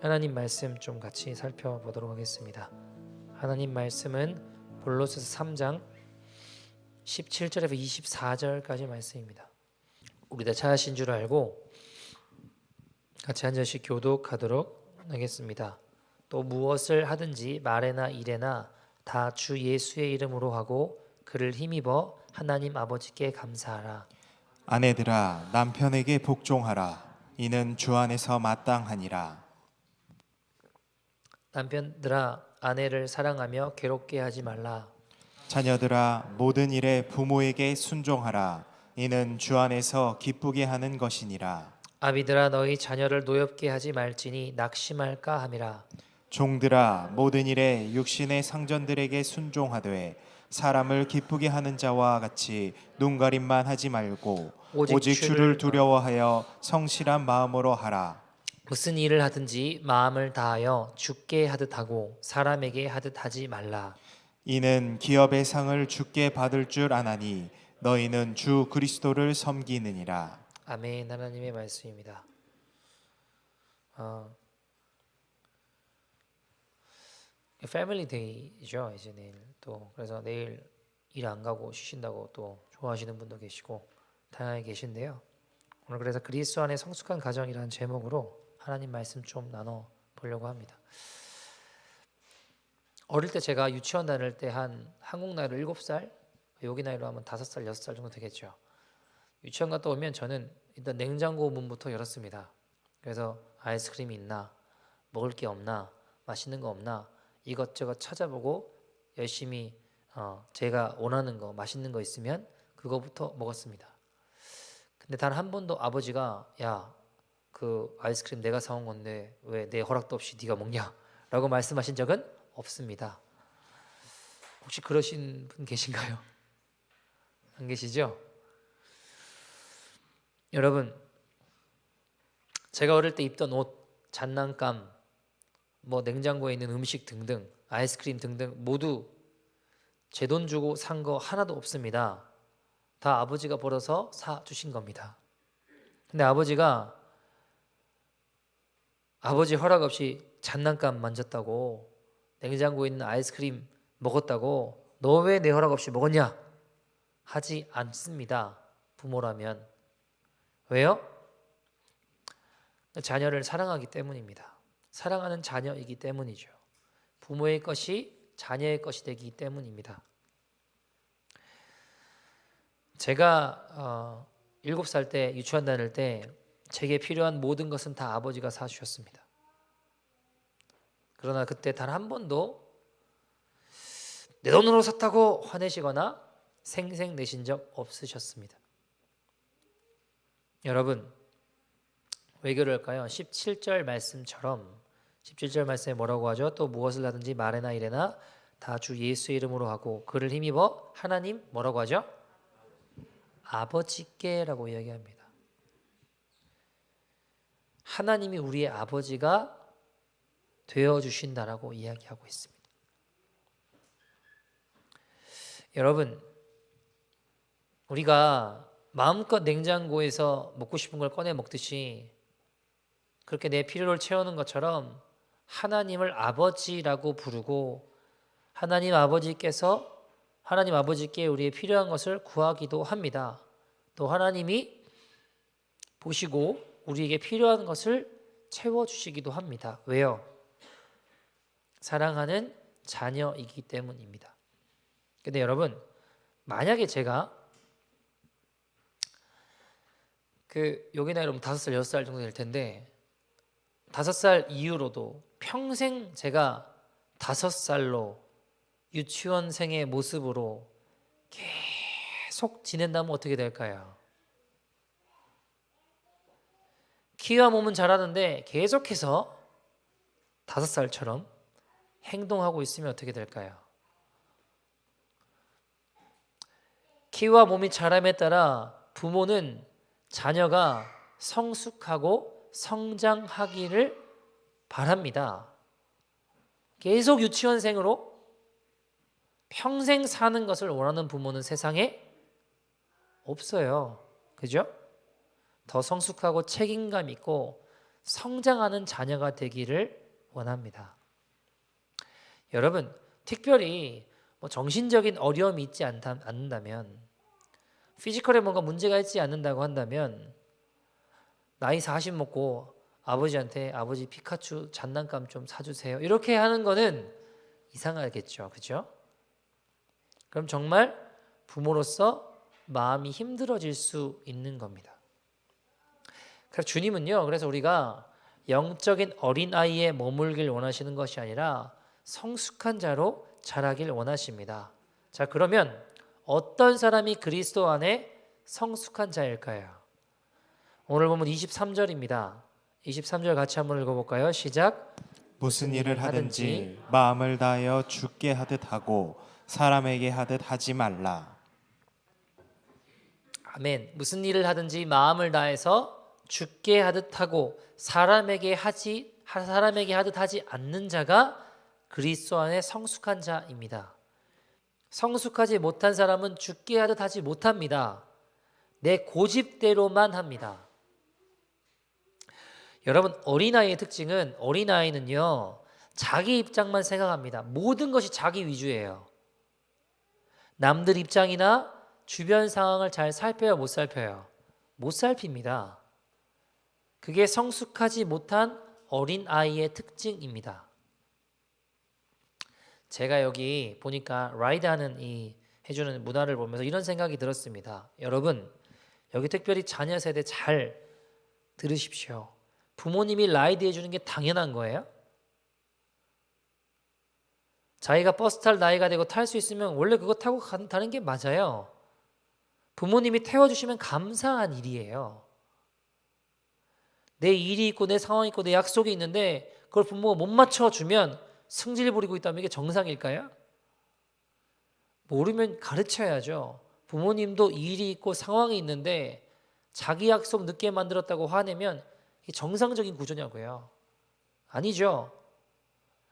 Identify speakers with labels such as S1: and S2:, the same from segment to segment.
S1: 하나님 말씀 좀 같이 살펴보도록 하겠습니다. 하나님 말씀은 골로새서 3장 17절에서 24절까지 말씀입니다. 우리 다 찾으신 줄 알고 같이 한 절씩 교독하도록 하겠습니다. 또 무엇을 하든지 말에나 일에나 다 주 예수의 이름으로 하고 그를 힘입어 하나님 아버지께 감사하라.
S2: 아내들아 남편에게 복종하라. 이는 주 안에서 마땅하니라.
S1: 남편들아 아내를 사랑하며 괴롭게 하지 말라.
S2: 자녀들아 모든 일에 부모에게 순종하라. 이는 주 안에서 기쁘게 하는 것이니라.
S1: 아비들아 너희 자녀를 노엽게 하지 말지니 낙심할까 함이라.
S2: 종들아 모든 일에 육신의 상전들에게 순종하되 사람을 기쁘게 하는 자와 같이 눈가림만 하지 말고 오직 주를 두려워하여 성실한 마음으로 하라.
S1: 무슨 일을 하든지 마음을 다하여 주께 하듯 하고 사람에게 하듯 하지 말라.
S2: 이는 기업의 상을 주께 받을 줄 아나니 너희는 주 그리스도를 섬기느니라.
S1: 아멘. 하나님의 말씀입니다. 패밀리 데이죠. 이제 내일 또 그래서 내일 일 안 가고 쉬신다고 또 좋아하시는 분도 계시고 다양하게 계신데요. 오늘 그래서 그리스도 안에 성숙한 가정이라는 제목으로 하나님 말씀 좀 나눠 보려고 합니다. 어릴 때 제가 유치원 다닐 때 한 한국 나이로 7살, 여기 나이로 하면 5살, 6살 정도 되겠죠. 유치원 갔다 오면 저는 일단 냉장고 문부터 열었습니다. 그래서 아이스크림이 있나, 먹을 게 없나, 맛있는 거 없나 이것저것 찾아보고 열심히 제가 원하는 거, 맛있는 거 있으면 그거부터 먹었습니다. 근데 단 한 번도 아버지가 야, 그 아이스크림 내가 사온 건데 왜 내 허락도 없이 네가 먹냐? 라고 말씀하신 적은 없습니다. 혹시 그러신 분 계신가요? 안 계시죠? 여러분, 제가 어릴 때 입던 옷, 장난감, 뭐 냉장고에 있는 음식 등등, 아이스크림 등등 모두 제 돈 주고 산 거 하나도 없습니다. 다 아버지가 벌어서 사 주신 겁니다. 근데 아버지 허락 없이 장난감 만졌다고, 냉장고에 있는 아이스크림 먹었다고 너 왜 내 허락 없이 먹었냐? 하지 않습니다. 부모라면. 왜요? 자녀를 사랑하기 때문입니다. 사랑하는 자녀이기 때문이죠. 부모의 것이 자녀의 것이 되기 때문입니다. 제가 7살 때 유치원 다닐 때 제게 필요한 모든 것은 다 아버지가 사주셨습니다. 그러나 그때 단 한 번도 내 돈으로 샀다고 화내시거나 생색 내신 적 없으셨습니다. 여러분, 왜 그럴까요? 17절 말씀처럼 17절 말씀에 뭐라고 하죠? 또 무엇을 하든지 말에나 일에나 다 주 예수의 이름으로 하고 그를 힘입어 하나님 뭐라고 하죠? 아버지께라고 이야기합니다. 하나님이 우리의 아버지가 되어주신다라고 이야기하고 있습니다. 여러분, 우리가 마음껏 냉장고에서 먹고 싶은 걸 꺼내 먹듯이 그렇게 내 필요를 채우는 것처럼 하나님을 아버지라고 부르고 하나님 아버지께 우리의 필요한 것을 구하기도 합니다. 또 하나님이 보시고 우리에게 필요한 것을 채워주시기도 합니다. 왜요? 사랑하는 자녀이기 때문입니다. 근데 여러분, 만약에 제가 여기 나이로 5살, 6살 정도 될 텐데 5살 이후로도 평생 제가 5살로 유치원생의 모습으로 계속 지낸다면 어떻게 될까요? 키와 몸은 자라는데 계속해서 5살처럼 행동하고 있으면 어떻게 될까요? 키와 몸이 자람에 따라 부모는 자녀가 성숙하고 성장하기를 바랍니다. 계속 유치원생으로 평생 사는 것을 원하는 부모는 세상에 없어요. 그죠? 더 성숙하고 책임감 있고 성장하는 자녀가 되기를 원합니다. 여러분, 특별히 뭐 정신적인 어려움이 있지 않는다면, 피지컬에 뭔가 문제가 있지 않는다고 한다면 나이 40 먹고 아버지한테 아버지 피카츄 장난감 좀 사주세요 이렇게 하는 거는 이상하겠죠. 그죠? 그럼 정말 부모로서 마음이 힘들어질 수 있는 겁니다. 그래서 주님은요, 그래서 우리가 영적인 어린아이에 머물길 원하시는 것이 아니라 성숙한 자로 자라길 원하십니다. 자, 그러면 어떤 사람이 그리스도 안에 성숙한 자일까요? 오늘 보면 23절입니다. 23절 같이 한번 읽어볼까요? 시작.
S2: 무슨 일을 하든지 마음을 다하여 주께 하듯 하고 사람에게 하듯 하지 말라.
S1: 아멘. 무슨 일을 하든지 마음을 다해서 주께 하듯 하고 사람에게 하듯 하지 않는 자가 그리스도 안에 성숙한 자입니다. 성숙하지 못한 사람은 주께 하듯 하지 못합니다. 내 고집대로만 합니다. 여러분, 어린아이의 특징은 어린아이는요, 자기 입장만 생각합니다. 모든 것이 자기 위주예요. 남들 입장이나 주변 상황을 잘 살펴요, 못 살펴요? 못 살핍니다. 그게 성숙하지 못한 어린아이의 특징입니다. 제가 여기 보니까 라이드하는 해주는 문화를 보면서 이런 생각이 들었습니다. 여러분, 여기 특별히 자녀 세대 잘 들으십시오. 부모님이 라이드 해주는 게 당연한 거예요? 자기가 버스 탈 나이가 되고 탈 수 있으면 원래 그거 타고 가는 게 맞아요. 부모님이 태워주시면 감사한 일이에요. 내 일이 있고 내 상황이 있고 내 약속이 있는데 그걸 부모가 못 맞춰주면 승질 부리고 있다면 이게 정상일까요? 모르면 가르쳐야죠. 부모님도 일이 있고 상황이 있는데 자기 약속 늦게 만들었다고 화내면 이게 정상적인 구조냐고요. 아니죠.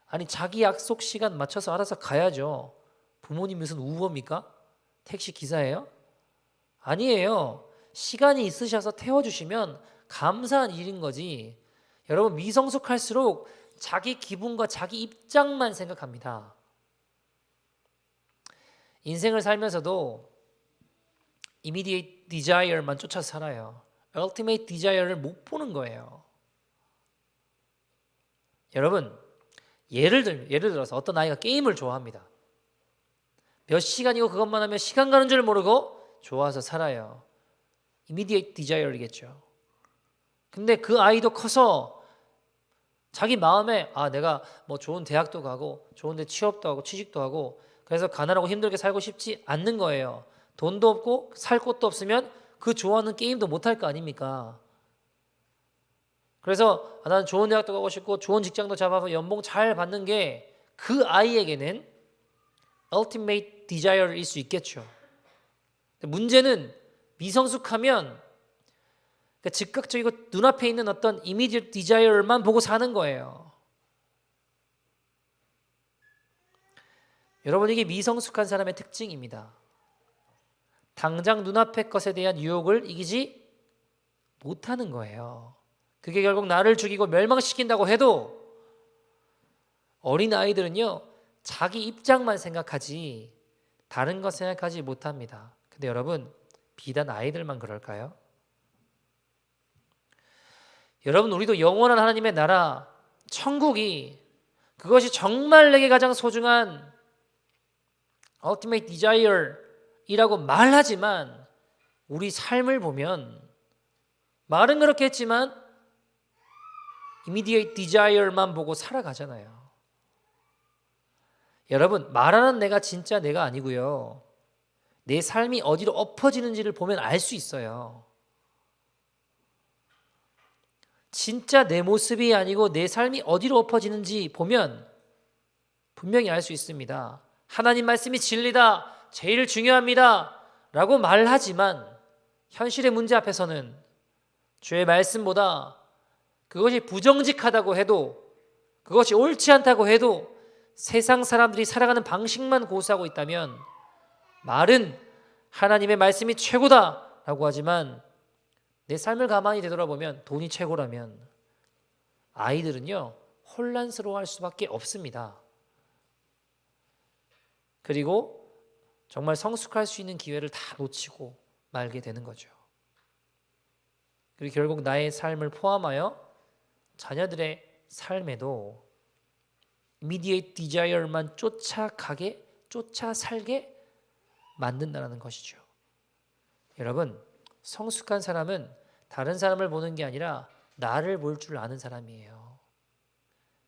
S1: 아니, 자기 약속 시간 맞춰서 알아서 가야죠. 부모님 무슨 우버입니까? 택시 기사예요? 아니에요. 시간이 있으셔서 태워주시면 감사한 일인 거지. 여러분, 미성숙할수록 자기 기분과 자기 입장만 생각합니다. 인생을 살면서도 immediate desire만 쫓아 살아요. ultimate desire를 못 보는 거예요. 여러분, 예를 들어서 어떤 아이가 게임을 좋아합니다. 몇 시간이고 그것만 하면 시간 가는 줄 모르고 좋아서 살아요. immediate desire이겠죠. 근데 그 아이도 커서 자기 마음에 내가 뭐 좋은 대학도 가고 좋은 데 취업도 하고 취직도 하고 그래서 가난하고 힘들게 살고 싶지 않는 거예요. 돈도 없고 살 곳도 없으면 그 좋아하는 게임도 못 할 거 아닙니까? 그래서 나는 좋은 대학도 가고 싶고 좋은 직장도 잡아서 연봉 잘 받는 게 그 아이에게는 ultimate desire일 수 있겠죠. 문제는 미성숙하면 즉각적이고 눈앞에 있는 어떤 immediate desire만 보고 사는 거예요. 여러분, 이게 미성숙한 사람의 특징입니다. 당장 눈앞의 것에 대한 유혹을 이기지 못하는 거예요. 그게 결국 나를 죽이고 멸망시킨다고 해도 어린 아이들은요, 자기 입장만 생각하지 다른 것 생각하지 못합니다. 근데 여러분, 비단 아이들만 그럴까요? 여러분, 우리도 영원한 하나님의 나라, 천국이 그것이 정말 내게 가장 소중한 ultimate desire이라고 말하지만 우리 삶을 보면 말은 그렇게 했지만 immediate desire만 보고 살아가잖아요. 여러분, 말하는 내가 진짜 내가 아니고요. 내 삶이 어디로 엎어지는지를 보면 알 수 있어요. 진짜 내 모습이 아니고 내 삶이 어디로 엎어지는지 보면 분명히 알 수 있습니다. 하나님 말씀이 진리다, 제일 중요합니다 라고 말하지만 현실의 문제 앞에서는 주의 말씀보다 그것이 부정직하다고 해도 그것이 옳지 않다고 해도 세상 사람들이 살아가는 방식만 고수하고 있다면 말은 하나님의 말씀이 최고다 라고 하지만 내 삶을 가만히 되돌아보면 돈이 최고라면 아이들은요 혼란스러워할 수밖에 없습니다. 그리고 정말 성숙할 수 있는 기회를 다 놓치고 말게 되는 거죠. 그리고 결국 나의 삶을 포함하여 자녀들의 삶에도 immediate desire만 쫓아 살게 만든다는 것이죠. 여러분, 성숙한 사람은 다른 사람을 보는 게 아니라 나를 볼 줄 아는 사람이에요.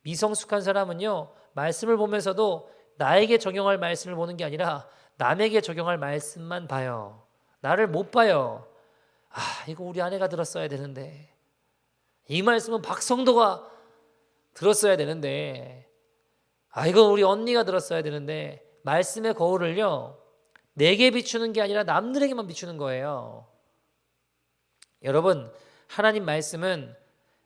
S1: 미성숙한 사람은요, 말씀을 보면서도 나에게 적용할 말씀을 보는 게 아니라 남에게 적용할 말씀만 봐요. 나를 못 봐요. 이거 우리 아내가 들었어야 되는데, 이 말씀은 박성도가 들었어야 되는데, 이거 우리 언니가 들었어야 되는데, 말씀의 거울을요 내게 비추는 게 아니라 남들에게만 비추는 거예요. 여러분, 하나님 말씀은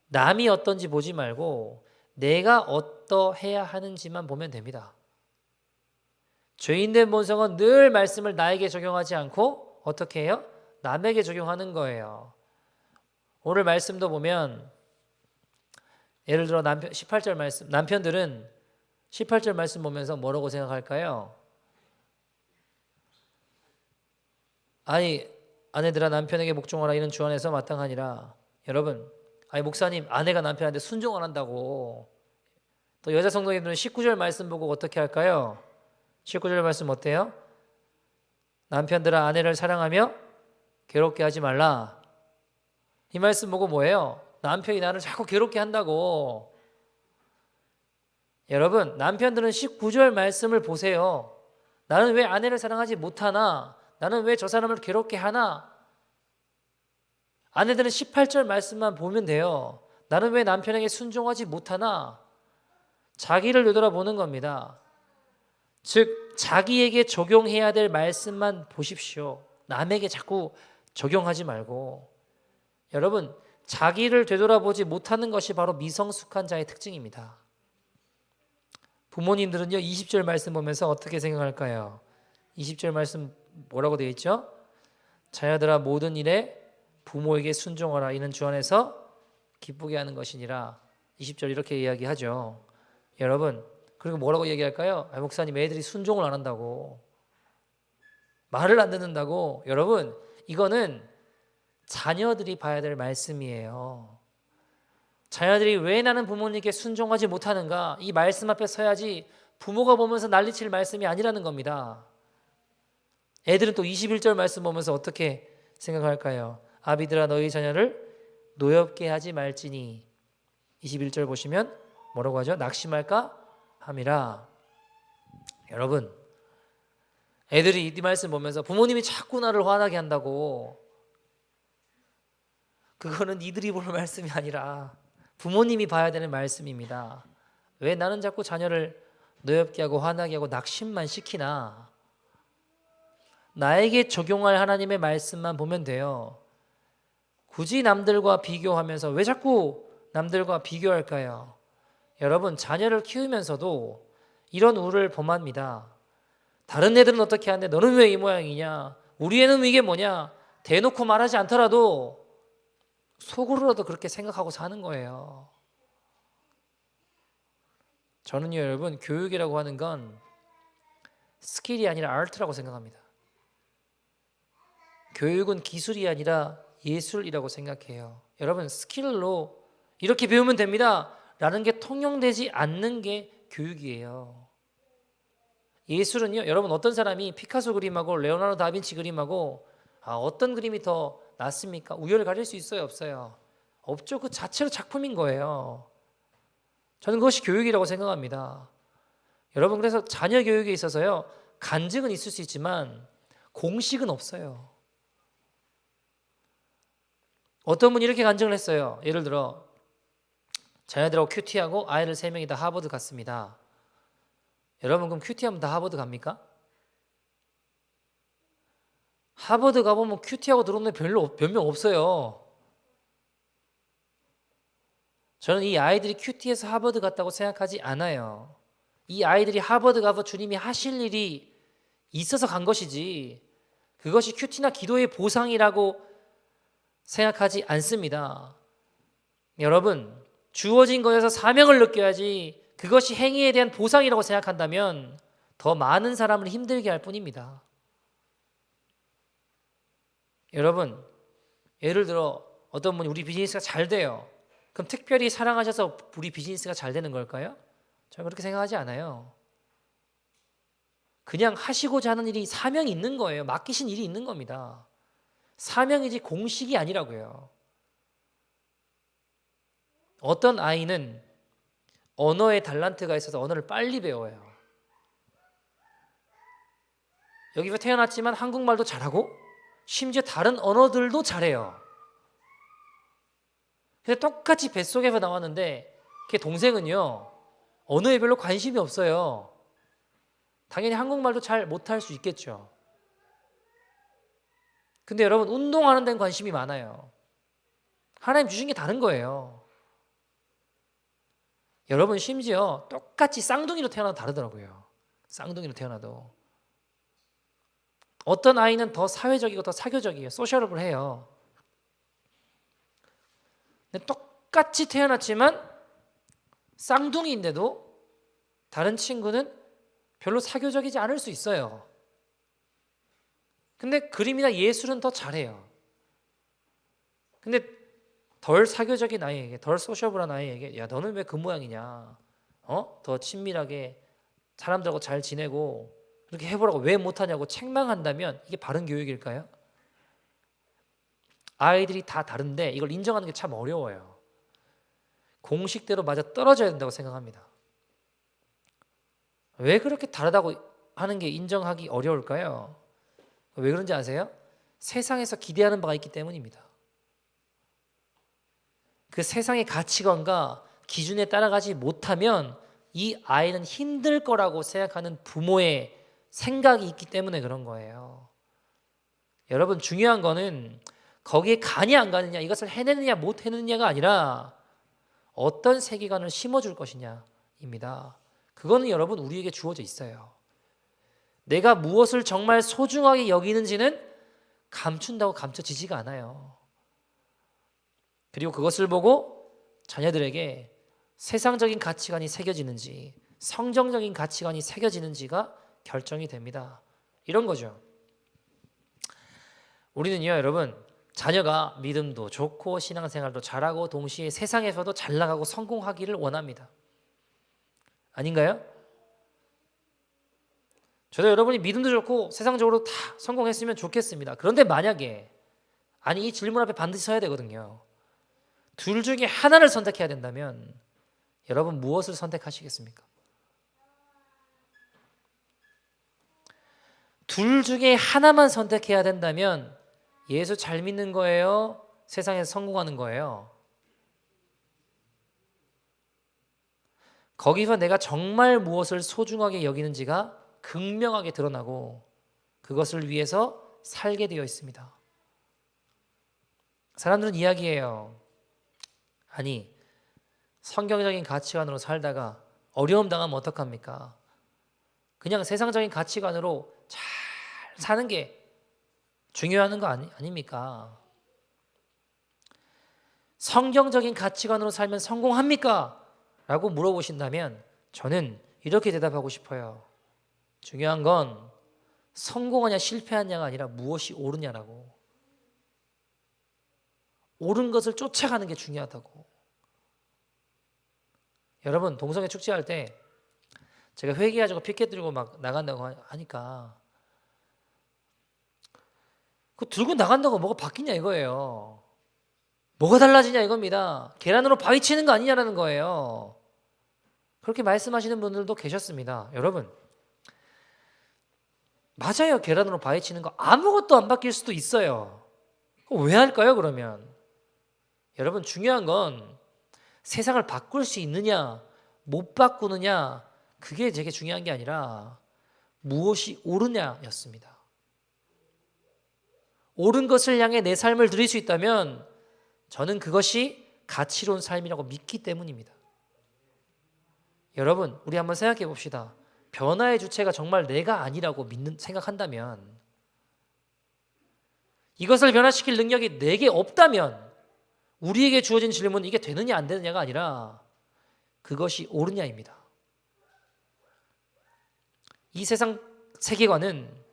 S1: 남이 어떤지 보지 말고 내가 어떠해야 하는지만 보면 됩니다. 죄인된 본성은 늘 말씀을 나에게 적용하지 않고 어떻게 해요? 남에게 적용하는 거예요. 오늘 말씀도 보면 예를 들어 18절 말씀, 남편들은 18절 말씀 보면서 뭐라고 생각할까요? 아내들아 남편에게 복종하라 이는 주 안에서 마땅하니라. 여러분, 목사님 아내가 남편한테 순종 안 한다고. 또 여자 성도님들은 19절 말씀 보고 어떻게 할까요? 19절 말씀 어때요? 남편들아 아내를 사랑하며 괴롭게 하지 말라. 이 말씀 보고 뭐예요? 남편이 나를 자꾸 괴롭게 한다고. 여러분, 남편들은 19절 말씀을 보세요. 나는 왜 아내를 사랑하지 못하나? 나는 왜 저 사람을 괴롭게 하나? 아내들은 18절 말씀만 보면 돼요. 나는 왜 남편에게 순종하지 못하나? 자기를 되돌아보는 겁니다. 즉 자기에게 적용해야 될 말씀만 보십시오. 남에게 자꾸 적용하지 말고. 여러분, 자기를 되돌아보지 못하는 것이 바로 미성숙한 자의 특징입니다. 부모님들은요 20절 말씀 보면서 어떻게 생각할까요? 20절 말씀 뭐라고 되어 있죠? 자녀들아 모든 일에 부모에게 순종하라 이는 주 안에서 기쁘게 하는 것이니라. 20절 이렇게 이야기하죠. 여러분, 그리고 뭐라고 얘기할까요? 목사님 애들이 순종을 안 한다고, 말을 안 듣는다고. 여러분, 이거는 자녀들이 봐야 될 말씀이에요. 자녀들이 왜 나는 부모님께 순종하지 못하는가, 이 말씀 앞에 서야지 부모가 보면서 난리칠 말씀이 아니라는 겁니다. 애들은 또 21절 말씀 보면서 어떻게 생각할까요? 아비들아 너희 자녀를 노엽게 하지 말지니. 21절 보시면 뭐라고 하죠? 낙심할까 함이라. 여러분, 애들이 이 말씀 보면서 부모님이 자꾸 나를 화나게 한다고, 그거는 이들이 볼 말씀이 아니라 부모님이 봐야 되는 말씀입니다. 왜 나는 자꾸 자녀를 노엽게 하고 화나게 하고 낙심만 시키나? 나에게 적용할 하나님의 말씀만 보면 돼요. 굳이 남들과 비교하면서 왜 자꾸 남들과 비교할까요? 여러분, 자녀를 키우면서도 이런 우를 범합니다. 다른 애들은 어떻게 하는데 너는 왜 이 모양이냐? 우리 애는 이게 뭐냐? 대놓고 말하지 않더라도 속으로라도 그렇게 생각하고 사는 거예요. 저는요 여러분, 교육이라고 하는 건 스킬이 아니라 아트라고 생각합니다. 교육은 기술이 아니라 예술이라고 생각해요. 여러분, 스킬로 이렇게 배우면 됩니다 라는 게 통용되지 않는 게 교육이에요. 예술은요, 여러분, 어떤 사람이 피카소 그림하고 레오나르도 다빈치 그림하고 어떤 그림이 더 낫습니까? 우열을 가릴 수 있어요, 없어요? 없죠. 그 자체로 작품인 거예요. 저는 그것이 교육이라고 생각합니다. 여러분, 그래서 자녀 교육에 있어서요 간증은 있을 수 있지만 공식은 없어요. 어떤 분이 이렇게 간증을 했어요. 예를 들어 자녀들하고 큐티하고 아이를 3명이 다 하버드 갔습니다. 여러분, 그럼 큐티하면 다 하버드 갑니까? 하버드 가보면 큐티하고 들어오는 애 몇 명 없어요. 저는 이 아이들이 큐티에서 하버드 갔다고 생각하지 않아요. 이 아이들이 하버드 가서 주님이 하실 일이 있어서 간 것이지 그것이 큐티나 기도의 보상이라고 생각하지 않습니다. 여러분, 주어진 것에서 사명을 느껴야지 그것이 행위에 대한 보상이라고 생각한다면 더 많은 사람을 힘들게 할 뿐입니다. 여러분, 예를 들어 어떤 분이 우리 비즈니스가 잘 돼요. 그럼 특별히 사랑하셔서 우리 비즈니스가 잘 되는 걸까요? 저는 그렇게 생각하지 않아요. 그냥 하시고자 하는 일이 사명이 있는 거예요. 맡기신 일이 있는 겁니다. 사명이지 공식이 아니라고요. 어떤 아이는 언어의 달란트가 있어서 언어를 빨리 배워요. 여기서 태어났지만 한국말도 잘하고 심지어 다른 언어들도 잘해요. 그래서 똑같이 뱃속에서 나왔는데 걔 동생은요, 언어에 별로 관심이 없어요. 당연히 한국말도 잘 못할 수 있겠죠. 근데 여러분, 운동하는 데는 관심이 많아요. 하나님 주신 게 다른 거예요. 여러분, 심지어 똑같이 쌍둥이로 태어나도 다르더라고요. 쌍둥이로 태어나도. 어떤 아이는 더 사회적이고 더 사교적이에요. 소셜업을 해요. 근데 똑같이 태어났지만 쌍둥이인데도 다른 친구는 별로 사교적이지 않을 수 있어요. 근데 그림이나 예술은 더 잘해요. 근데 덜 사교적인 아이에게, 덜 소셜블한 아이에게, 야, 너는 왜 그 모양이냐? 더 친밀하게 사람들하고 잘 지내고 그렇게 해보라고 왜 못하냐고 책망한다면 이게 바른 교육일까요? 아이들이 다 다른데 이걸 인정하는 게 참 어려워요. 공식대로 맞아 떨어져야 된다고 생각합니다. 왜 그렇게 다르다고 하는 게 인정하기 어려울까요? 왜 그런지 아세요? 세상에서 기대하는 바가 있기 때문입니다. 그 세상의 가치관과 기준에 따라가지 못하면 이 아이는 힘들 거라고 생각하는 부모의 생각이 있기 때문에 그런 거예요. 여러분, 중요한 거는 거기에 가냐 안 가느냐, 이것을 해내느냐 못 해내느냐가 아니라 어떤 세계관을 심어줄 것이냐입니다. 그거는 여러분 우리에게 주어져 있어요. 내가 무엇을 정말 소중하게 여기는지는 감춘다고 감춰지지가 않아요. 그리고 그것을 보고 자녀들에게 세상적인 가치관이 새겨지는지 성경적인 가치관이 새겨지는지가 결정이 됩니다. 이런 거죠. 우리는요, 여러분, 자녀가 믿음도 좋고 신앙생활도 잘하고 동시에 세상에서도 잘 나가고 성공하기를 원합니다. 아닌가요? 저도 여러분이 믿음도 좋고 세상적으로 다 성공했으면 좋겠습니다. 그런데 만약에, 아니, 이 질문 앞에 반드시 서야 되거든요. 둘 중에 하나를 선택해야 된다면 여러분 무엇을 선택하시겠습니까? 둘 중에 하나만 선택해야 된다면 예수 잘 믿는 거예요? 세상에서 성공하는 거예요? 거기서 내가 정말 무엇을 소중하게 여기는지가 극명하게 드러나고 그것을 위해서 살게 되어 있습니다. 사람들은 이야기해요. 아니, 성경적인 가치관으로 살다가 어려움 당하면 어떡합니까? 그냥 세상적인 가치관으로 잘 사는 게 중요한 거 아닙니까? 성경적인 가치관으로 살면 성공합니까? 라고 물어보신다면 저는 이렇게 대답하고 싶어요. 중요한 건 성공하냐 실패하냐가 아니라 무엇이 옳으냐라고. 옳은 것을 쫓아가는 게 중요하다고. 여러분, 동성애 축제할 때 제가 회개하자고 피켓 들고 막 나간다고 하니까 그 들고 나간다고 뭐가 바뀌냐 이거예요. 뭐가 달라지냐 이겁니다. 계란으로 바위 치는 거 아니냐라는 거예요. 그렇게 말씀하시는 분들도 계셨습니다. 여러분, 맞아요. 계란으로 바위 치는 거 아무것도 안 바뀔 수도 있어요. 왜 할까요 그러면? 여러분, 중요한 건 세상을 바꿀 수 있느냐 못 바꾸느냐, 그게 되게 중요한 게 아니라 무엇이 옳으냐였습니다. 옳은 것을 향해 내 삶을 드릴 수 있다면 저는 그것이 가치로운 삶이라고 믿기 때문입니다. 여러분, 우리 한번 생각해 봅시다. 변화의 주체가 정말 내가 아니라고 생각한다면, 이것을 변화시킬 능력이 내게 없다면 우리에게 주어진 질문은 이게 되느냐 안 되느냐가 아니라 그것이 옳으냐입니다. 이 세상 세계관은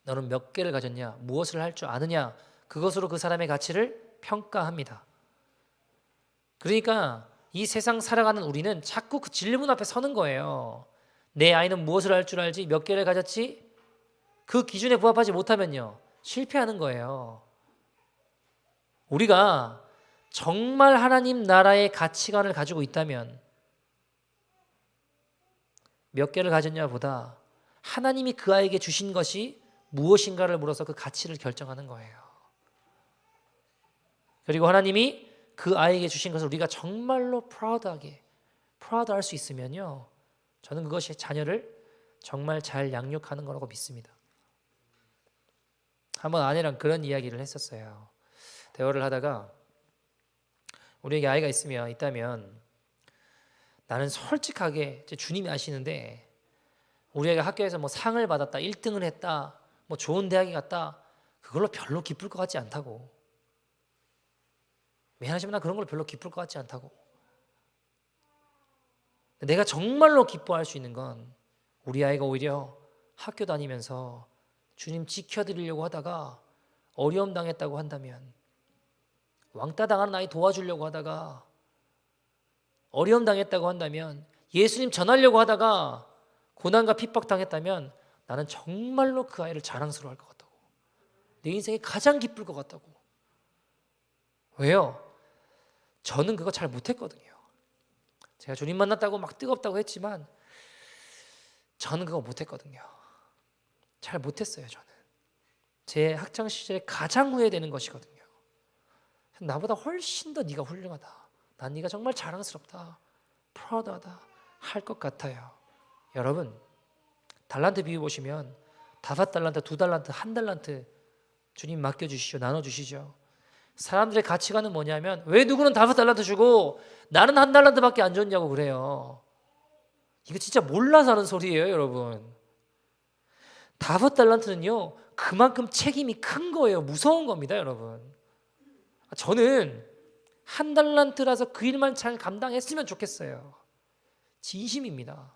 S1: 너는 몇 개를 가졌냐, 무엇을 할 줄 아느냐, 그것으로 그 사람의 가치를 평가합니다. 그러니까 이 세상 살아가는 우리는 자꾸 그 질문 앞에 서는 거예요. 내 아이는 무엇을 할 줄 알지? 몇 개를 가졌지? 그 기준에 부합하지 못하면요, 실패하는 거예요. 우리가 정말 하나님 나라의 가치관을 가지고 있다면 몇 개를 가졌냐 보다 하나님이 그 아이에게 주신 것이 무엇인가를 물어서 그 가치를 결정하는 거예요. 그리고 하나님이 그 아이에게 주신 것을 우리가 정말로 프라우드할 수 있으면요, 저는 그것이 자녀를 정말 잘 양육하는 거라고 믿습니다. 한번 아내랑 그런 이야기를 했었어요. 대화를 하다가 우리에게 아이가 있다면 나는 솔직하게, 주님이 아시는데 우리 애가 학교에서 뭐 상을 받았다, 1등을 했다, 뭐 좋은 대학에 갔다, 그걸로 별로 기쁠 것 같지 않다고. 미안하지만 나 그런 걸 별로 기쁠 것 같지 않다고. 내가 정말로 기뻐할 수 있는 건 우리 아이가 오히려 학교 다니면서 주님 지켜드리려고 하다가 어려움 당했다고 한다면, 왕따 당하는 아이 도와주려고 하다가 어려움 당했다고 한다면, 예수님 전하려고 하다가 고난과 핍박 당했다면 나는 정말로 그 아이를 자랑스러워할 것 같다고. 내 인생에 가장 기쁠 것 같다고. 왜요? 저는 그거 잘 못했거든요. 제가 주님 만났다고 막 뜨겁다고 했지만 저는 그거 못했거든요. 잘 못했어요. 저는 제 학창 시절에 가장 후회되는 것이거든요. 나보다 훨씬 더 네가 훌륭하다, 난 네가 정말 자랑스럽다, 프라우드하다 할 것 같아요. 여러분, 달란트 비유 보시면 5달란트, 2달란트, 1달란트 주님 맡겨주시죠. 나눠주시죠. 사람들의 가치관은 뭐냐면 왜 누구는 5달란트 주고 나는 1달란트밖에 안 줬냐고 그래요. 이거 진짜 몰라서 하는 소리예요, 여러분. 5달란트는요 그만큼 책임이 큰 거예요. 무서운 겁니다, 여러분. 저는 1달란트라서 그 일만 잘 감당했으면 좋겠어요. 진심입니다.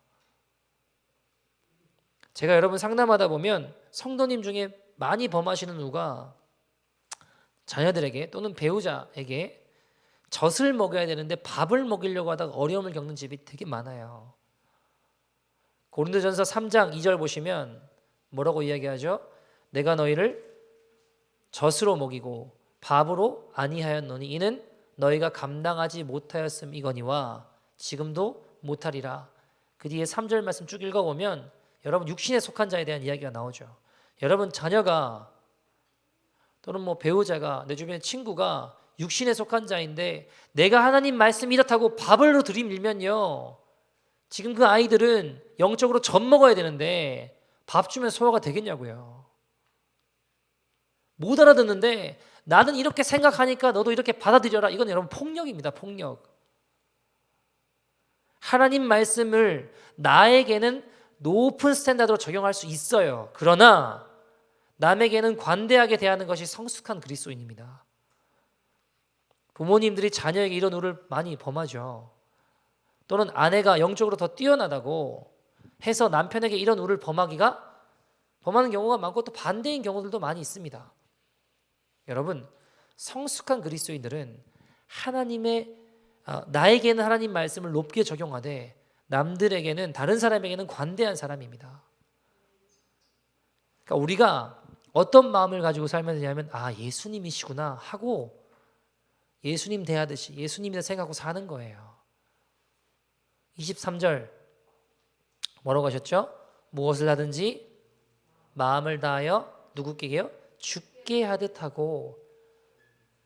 S1: 제가 여러분 상담하다 보면 성도님 중에 많이 범하시는 누가 자녀들에게 또는 배우자에게 젖을 먹여야 되는데 밥을 먹이려고 하다가 어려움을 겪는 집이 되게 많아요. 고린도전서 3장 2절 보시면 뭐라고 이야기하죠? 내가 너희를 젖으로 먹이고 밥으로 아니하였노니 이는 너희가 감당하지 못하였음이거니와 지금도 못하리라. 그 뒤에 3절 말씀 쭉 읽어보면 여러분 육신에 속한 자에 대한 이야기가 나오죠. 여러분 자녀가 또는 뭐 배우자가, 내 주변의 친구가 육신에 속한 자인데 내가 하나님 말씀 이렇다고 밥으로 들이밀면요, 지금 그 아이들은 영적으로 젖 먹어야 되는데 밥 주면 소화가 되겠냐고요. 못 알아듣는데 나는 이렇게 생각하니까 너도 이렇게 받아들여라. 이건 여러분 폭력입니다. 폭력. 하나님 말씀을 나에게는 높은 스탠다드로 적용할 수 있어요. 그러나 남에게는 관대하게 대하는 것이 성숙한 그리스도인입니다. 부모님들이 자녀에게 이런 우를 많이 범하죠. 또는 아내가 영적으로 더 뛰어나다고 해서 남편에게 이런 우를 범하는 경우가 많고 또 반대인 경우들도 많이 있습니다. 여러분, 성숙한 그리스도인들은 나에게는 하나님 말씀을 높게 적용하되 남들에게는, 다른 사람에게는 관대한 사람입니다. 그러니까 우리가 어떤 마음을 가지고 살면 되냐면 예수님이시구나 하고 예수님 대하듯이 예수님이라 생각하고 사는 거예요. 23절 뭐라고 하셨죠? 무엇을 하든지 마음을 다하여 누구께게요? 주께 하듯 하고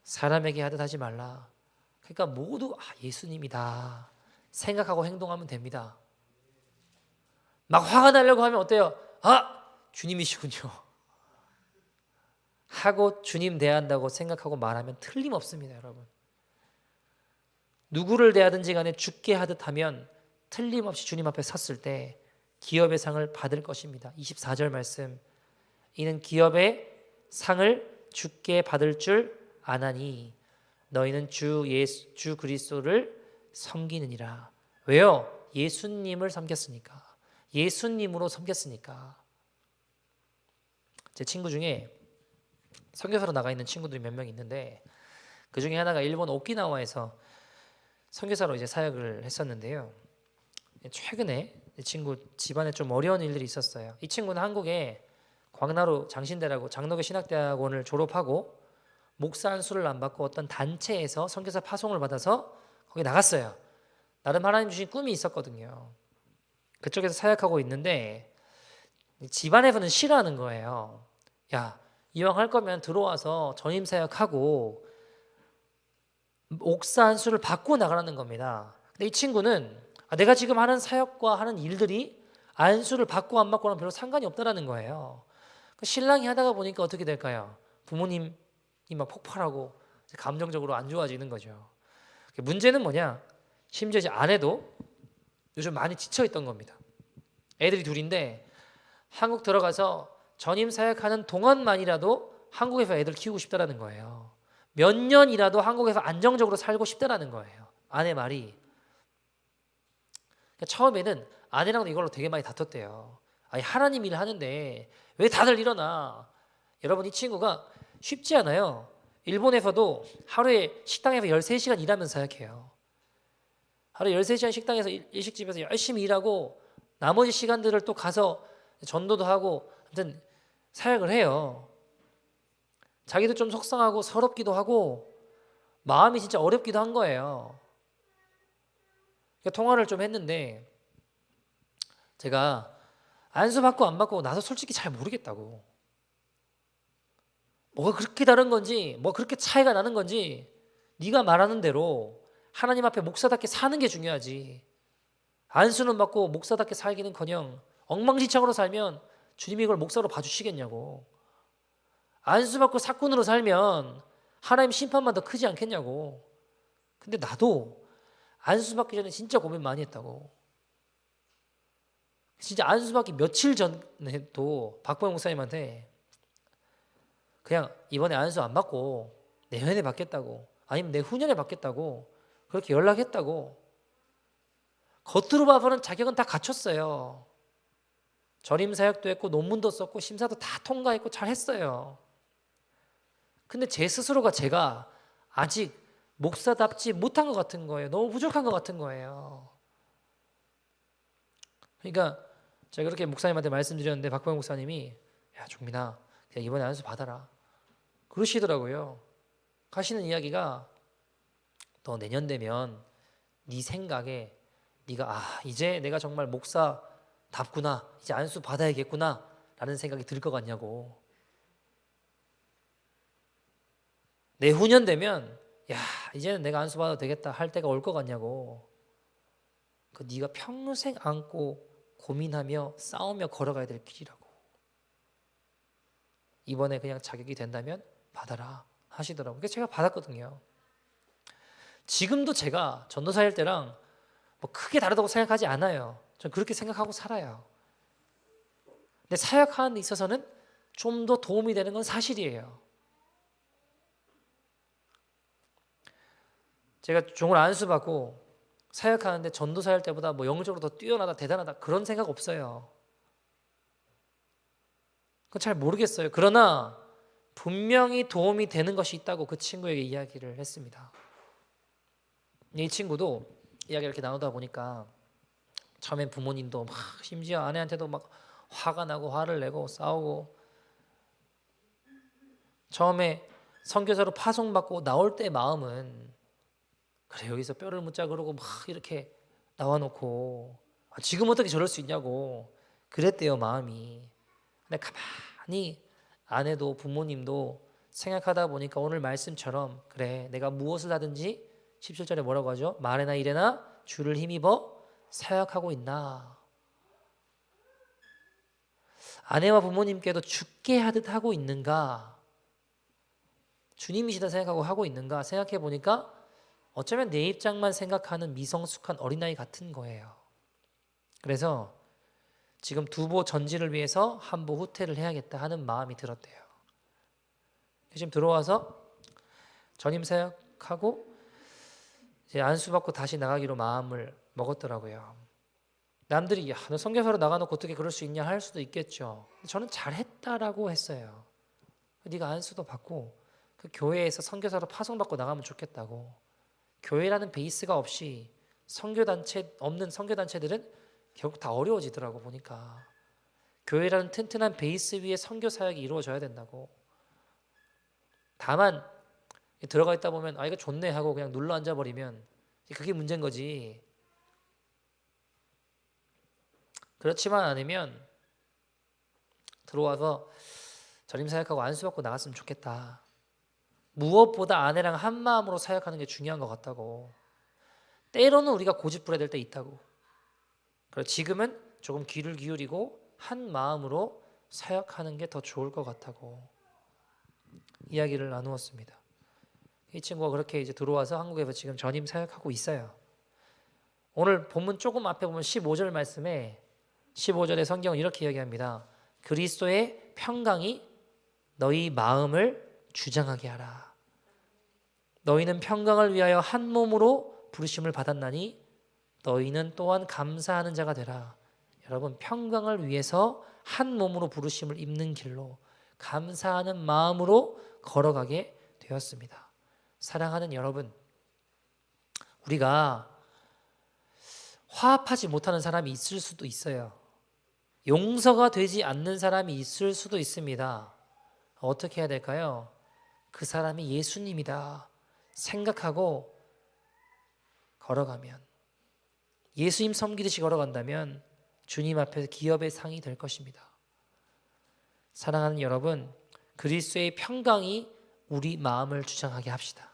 S1: 사람에게 하듯 하지 말라. 그러니까 모두 예수님이다 생각하고 행동하면 됩니다. 막 화가 나려고 하면 어때요? 주님이시군요 하고 주님 대한다고 생각하고 말하면 틀림없습니다. 여러분, 누구를 대하든지 간에 주께 하듯 하면 틀림없이 주님 앞에 섰을 때 기업의 상을 받을 것입니다. 24절 말씀, 이는 기업의 상을 주께 받을 줄 아나니 너희는 주 그리스도를 섬기느니라. 왜요? 예수님을 섬겼으니까. 예수님으로 섬겼으니까. 제 친구 중에 선교사로 나가 있는 친구들이 몇 명 있는데 그 중에 하나가 일본 오키나와에서 선교사로 이제 사역을 했었는데요. 최근에 이 친구 집안에 좀 어려운 일들이 있었어요. 이 친구는 한국에 광나루 장신대라고 장로교 신학대학원을 졸업하고 목사 안수를 안 받고 어떤 단체에서 선교사 파송을 받아서 거기 나갔어요. 나름 하나님 주신 꿈이 있었거든요. 그쪽에서 사역하고 있는데 집안에서는 싫어하는 거예요. 야, 이왕 할 거면 들어와서 전임 사역하고 목사 안수를 받고 나가라는 겁니다. 근데 이 친구는 내가 지금 하는 사역과 하는 일들이 안수를 받고 안 받고는 별로 상관이 없다라는 거예요. 신랑이 하다가 보니까 어떻게 될까요? 부모님이 막 폭발하고 감정적으로 안 좋아지는 거죠. 문제는 뭐냐? 심지어 이제 아내도 요즘 많이 지쳐있던 겁니다. 애들이 둘인데 한국 들어가서 전임 사역하는 동안만이라도 한국에서 애들 키우고 싶다라는 거예요. 몇 년이라도 한국에서 안정적으로 살고 싶다라는 거예요. 아내 말이. 처음에는 아내랑도 이걸로 되게 많이 다퉜대요. 아니 하나님 일을 하는데 왜 다들 일어나? 여러분 이 친구가 쉽지 않아요. 일본에서도 하루에 식당에서 13시간 일하면서 사역해요. 하루에 13시간 식당에서 일식집에서 열심히 일하고 나머지 시간들을 또 가서 전도도 하고 아무튼 사역을 해요. 자기도 좀 속상하고 서럽기도 하고 마음이 진짜 어렵기도 한 거예요. 통화를 좀 했는데 제가 안수 받고 안 받고 나도 솔직히 잘 모르겠다고. 뭐가 그렇게 다른 건지 뭐 그렇게 차이가 나는 건지 네가 말하는 대로 하나님 앞에 목사답게 사는 게 중요하지. 안수는 받고 목사답게 살기는커녕 엉망진창으로 살면 주님이 이걸 목사로 봐주시겠냐고. 안수 받고 사꾼으로 살면 하나님 심판만 더 크지 않겠냐고. 근데 나도 안수 받기 전에 진짜 고민 많이 했다고. 진짜 안수 받기 며칠 전에도 박보영 목사님한테 그냥 이번에 안수 안 받고 내년에 받겠다고, 아니면 내후년에 받겠다고 그렇게 연락했다고. 겉으로 봐서는 자격은 다 갖췄어요. 전임 사역도 했고 논문도 썼고 심사도 다 통과했고 잘했어요. 근데 제 스스로가 제가 아직 목사답지 못한 것 같은 거예요. 너무 부족한 것 같은 거예요. 그러니까 제가 그렇게 목사님한테 말씀드렸는데 박보영 목사님이 야 종민아 그냥 이번에 안수 받아라 그러시더라고요. 하시는 이야기가 너 내년 되면 네 생각에 네가 이제 내가 정말 목사답구나, 이제 안수 받아야겠구나 라는 생각이 들 것 같냐고. 내후년 되면 야 이제는 내가 안수 받아도 되겠다 할 때가 올 것 같냐고. 그 네가 평생 안고 고민하며 싸우며 걸어가야 될 길이라고. 이번에 그냥 자격이 된다면 받아라 하시더라고요. 그래서 제가 받았거든요. 지금도 제가 전도사일 때랑 뭐 크게 다르다고 생각하지 않아요. 전 그렇게 생각하고 살아요. 근데 사역하는 데 있어서는 좀 더 도움이 되는 건 사실이에요. 제가 종을 안수받고 사역하는데 전도사일 때보다 뭐 영적으로 더 뛰어나다 대단하다 그런 생각 없어요. 그건 잘 모르겠어요. 그러나 분명히 도움이 되는 것이 있다고 그 친구에게 이야기를 했습니다. 이 친구도 이야기 이렇게 나누다 보니까 처음엔 부모님도 막 심지어 아내한테도 막 화가 나고 화를 내고 싸우고, 처음에 선교사로 파송받고 나올 때 마음은 그래 여기서 뼈를 묻자 그러고 막 이렇게 나와놓고 지금 어떻게 저럴 수 있냐고 그랬대요 마음이. 근데 가만히 아내도 부모님도 생각하다 보니까 오늘 말씀처럼 그래 내가 무엇을 하든지 17절에 뭐라고 하죠? 말에나 일에나 주를 힘입어 사역하고 있나. 아내와 부모님께도 죽게 하듯 하고 있는가, 주님이시다 생각하고 하고 있는가 생각해 보니까 어쩌면 내 입장만 생각하는 미성숙한 어린아이 같은 거예요. 그래서 지금 두보 전진을 위해서 한보 후퇴를 해야겠다 하는 마음이 들었대요. 지금 들어와서 전임 사역 하고 이제 안수받고 다시 나가기로 마음을 먹었더라고요. 남들이 야, 너 선교사로 나가놓고 어떻게 그럴 수 있냐 할 수도 있겠죠. 저는 잘했다라고 했어요. 네가 안수도 받고 그 교회에서 선교사로 파송받고 나가면 좋겠다고. 교회라는 베이스가 없이 선교단체 없는 선교단체들은 결국 다 어려워지더라고 보니까. 교회라는 튼튼한 베이스 위에 선교 사역이 이루어져야 된다고. 다만 들어가 있다 보면 아 이거 좋네 하고 그냥 눌러 앉아 버리면 그게 문제인 거지. 그렇지만 않으면 들어와서 전임 사역하고 안수받고 나갔으면 좋겠다. 무엇보다 아내랑 한 마음으로 사역하는 게 중요한 것 같다고. 때로는 우리가 고집부려야 될 때 있다고. 그리고 지금은 조금 귀를 기울이고 한 마음으로 사역하는 게 더 좋을 것 같다고 이야기를 나누었습니다. 이 친구가 그렇게 이제 들어와서 한국에서 지금 전임 사역하고 있어요. 오늘 본문 조금 앞에 보면 15절 말씀에 15절의 성경은 이렇게 이야기합니다. 그리스도의 평강이 너희 마음을 주장하게 하라. 너희는 평강을 위하여 한 몸으로 부르심을 받았나니 너희는 또한 감사하는 자가 되라. 여러분 평강을 위해서 한 몸으로 부르심을 입는 길로 감사하는 마음으로 걸어가게 되었습니다. 사랑하는 여러분, 우리가 화합하지 못하는 사람이 있을 수도 있어요. 용서가 되지 않는 사람이 있을 수도 있습니다. 어떻게 해야 될까요? 그 사람이 예수님이다 생각하고 걸어가면, 예수님 섬기듯이 걸어간다면 주님 앞에서 기업의 상이 될 것입니다. 사랑하는 여러분, 그리스도의 평강이 우리 마음을 주장하게 합시다.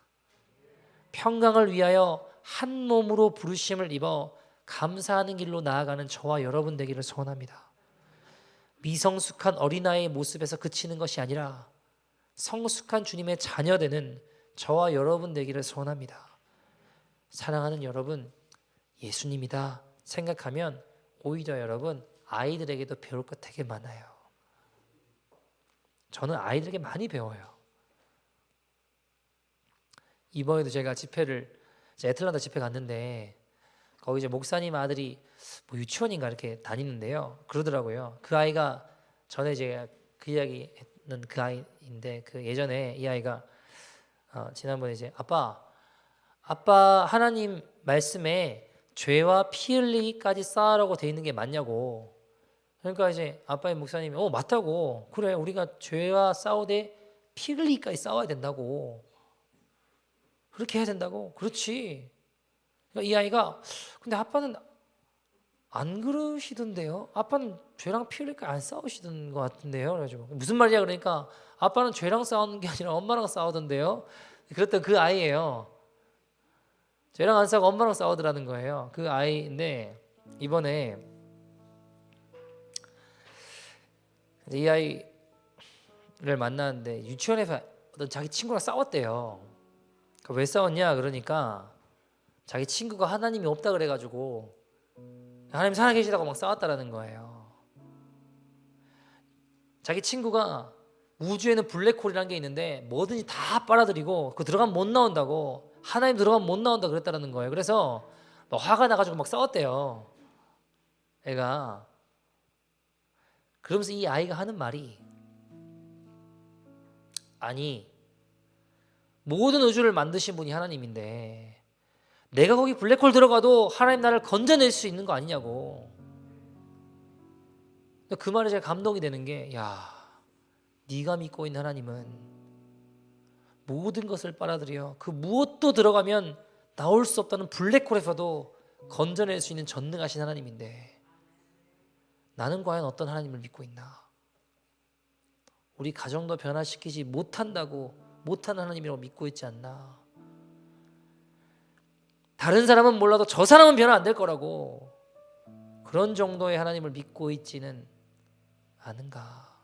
S1: 평강을 위하여 한 몸으로 부르심을 입어 감사하는 길로 나아가는 저와 여러분 되기를 소원합니다. 미성숙한 어린아이의 모습에서 그치는 것이 아니라 성숙한 주님의 자녀되는 저와 여러분 되기를 소원합니다. 사랑하는 여러분, 예수님이다 생각하면 오히려 여러분 아이들에게도 배울 것 되게 많아요. 저는 아이들에게 많이 배워요. 이번에도 제가 집회를 애틀란타 집회 갔는데 거기 이제 목사님 아들이 뭐 유치원인가 이렇게 다니는데요. 그러더라고요. 그 아이가 전에 제가 그 이야기는 그 아이인데 그 예전에 이 아이가 지난번에 이제 아빠 하나님 말씀에 죄와 피 흘리기까지 쌓으라고 돼 있는 게 맞냐고. 그러니까 이제 아빠의 목사님이 맞다고. 그래 우리가 죄와 싸우되 피 흘리기까지 싸워야 된다고. 그렇게 해야 된다고. 그렇지. 그러니까 이 아이가 근데 아빠는 안 그러시던데요. 아빠는 죄랑 피 흘리기까지 안 싸우시던 것 같은데요. 그래가지고 무슨 말이야 그러니까 아빠는 죄랑 싸우는 게 아니라 엄마랑 싸우던데요. 그랬던 그 아이예요. 죄랑 안 싸우고 엄마랑 싸우더라는 거예요. 그 아이인데 이번에 이 아이를 만났는데 유치원에서 어떤 자기 친구랑 싸웠대요. 왜 싸웠냐 그러니까 자기 친구가 하나님이 없다 그래가지고 하나님 살아계시다고 막 싸웠다라는 거예요. 자기 친구가 우주에는 블랙홀이라는 게 있는데 뭐든지 다 빨아들이고 그 들어가면 못 나온다고, 하나님 들어가면 못 나온다 그랬다라는 거예요. 그래서 막 화가 나가지고 막 싸웠대요. 애가. 그러면서 이 아이가 하는 말이 아니 모든 우주를 만드신 분이 하나님인데 내가 거기 블랙홀 들어가도 하나님 나를 건져낼 수 있는 거 아니냐고. 그 말에 제가 감동이 되는 게 네가 믿고 있는 하나님은 모든 것을 빨아들여 그 무엇도 들어가면 나올 수 없다는 블랙홀에서도 건져낼 수 있는 전능하신 하나님인데 나는 과연 어떤 하나님을 믿고 있나. 우리 가정도 변화시키지 못한다고 못하는 하나님이라고 믿고 있지 않나. 다른 사람은 몰라도 저 사람은 변화 안 될 거라고 그런 정도의 하나님을 믿고 있지는 않은가.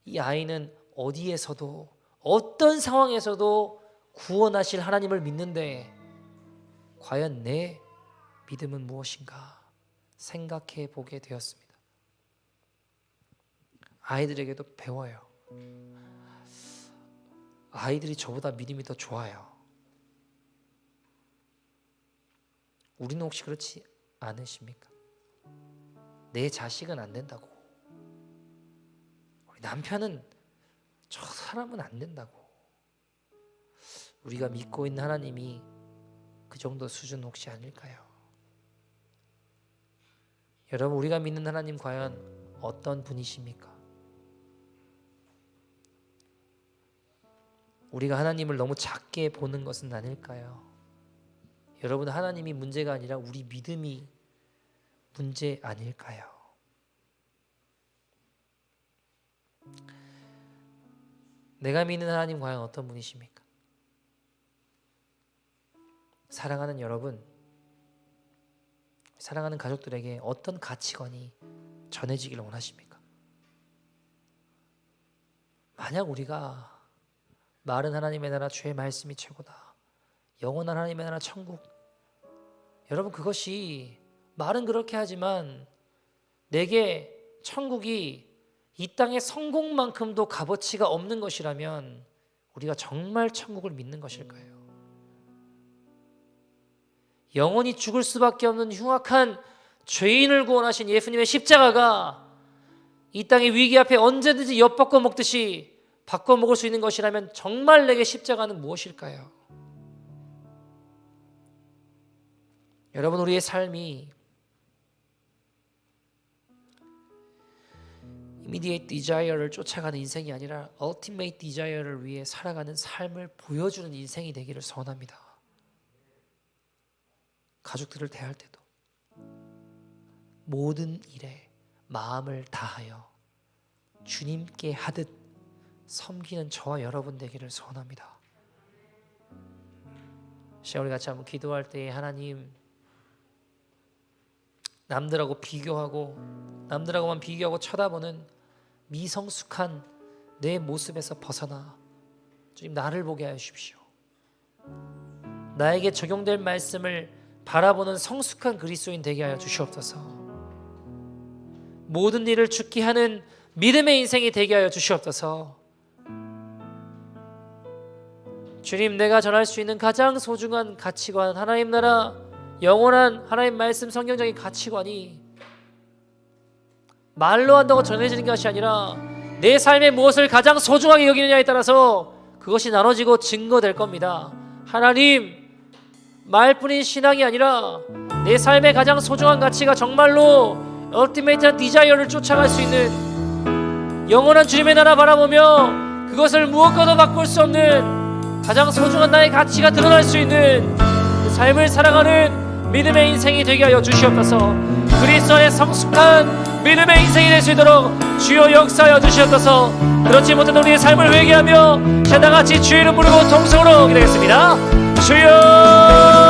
S1: 이 아이는 어디에서도 어떤 상황에서도 구원하실 하나님을 믿는데 과연 내 믿음은 무엇인가 생각해 보게 되었습니다. 아이들에게도 배워요. 아이들이 저보다 믿음이 더 좋아요. 우리는 혹시 그렇지 않으십니까? 내 자식은 안 된다고, 우리 남편은, 저 사람은 안 된다고. 우리가 믿고 있는 하나님이 그 정도 수준 혹시 아닐까요? 여러분, 우리가 믿는 하나님 과연 어떤 분이십니까? 우리가 하나님을 너무 작게 보는 것은 아닐까요? 여러분, 하나님이 문제가 아니라 우리 믿음이 문제 아닐까요? 내가 믿는 하나님 과연 어떤 분이십니까? 사랑하는 여러분, 사랑하는 가족들에게 어떤 가치관이 전해지기를 원하십니까? 만약 우리가 마른 하나님의 나라 주의 말씀이 최고다, 영원한 하나님의 나라 천국, 여러분, 그것이 말은 그렇게 하지만 내게 천국이 이 땅의 성공만큼도 값어치가 없는 것이라면 우리가 정말 천국을 믿는 것일까요? 영원히 죽을 수밖에 없는 흉악한 죄인을 구원하신 예수님의 십자가가 이 땅의 위기 앞에 언제든지 엿바꿔 먹듯이 바꿔 먹을 수 있는 것이라면 정말 내게 십자가는 무엇일까요? 여러분, 우리의 삶이 immediate desire를 쫓아가는 인생이 아니라 ultimate desire를 위해 살아가는 삶을 보여주는 인생이 되기를 소원합니다. 가족들을 대할 때도 모든 일에 마음을 다하여 주님께 하듯 섬기는 저와 여러분 되기를 소원합니다. 우리 같이 한번 기도할 때, 하나님, 남들하고만 비교하고 쳐다보는 미성숙한 내 모습에서 벗어나 주님, 나를 보게 하여 주십시오. 나에게 적용될 말씀을 바라보는 성숙한 그리스도인 되게 하여 주시옵소서. 모든 일을 죽게 하는 믿음의 인생이 되게 하여 주시옵소서. 주님, 내가 전할 수 있는 가장 소중한 가치관, 하나님 나라, 영원한 하나님 말씀, 성경적인 가치관이 말로 한다고 전해지는 것이 아니라 내 삶에 무엇을 가장 소중하게 여기느냐에 따라서 그것이 나눠지고 증거될 겁니다. 하나님, 말뿐인 신앙이 아니라 내 삶의 가장 소중한 가치가 정말로 ultimate한 디자이어를 쫓아갈 수 있는 영원한 주님의 나라 바라보며 그것을 무엇과도 바꿀 수 없는 가장 소중한 나의 가치가 드러날 수 있는 그 삶을 살아가는 믿음의 인생이 되게 하여 주시옵소서. 그리스도의 성숙한 믿음의 인생이 될 수 있도록 주여 역사하여 주시옵소서. 그렇지 못한 우리의 삶을 회개하며 다같이 주의 이름 부르고 통성으로 기도하겠습니다. 주여.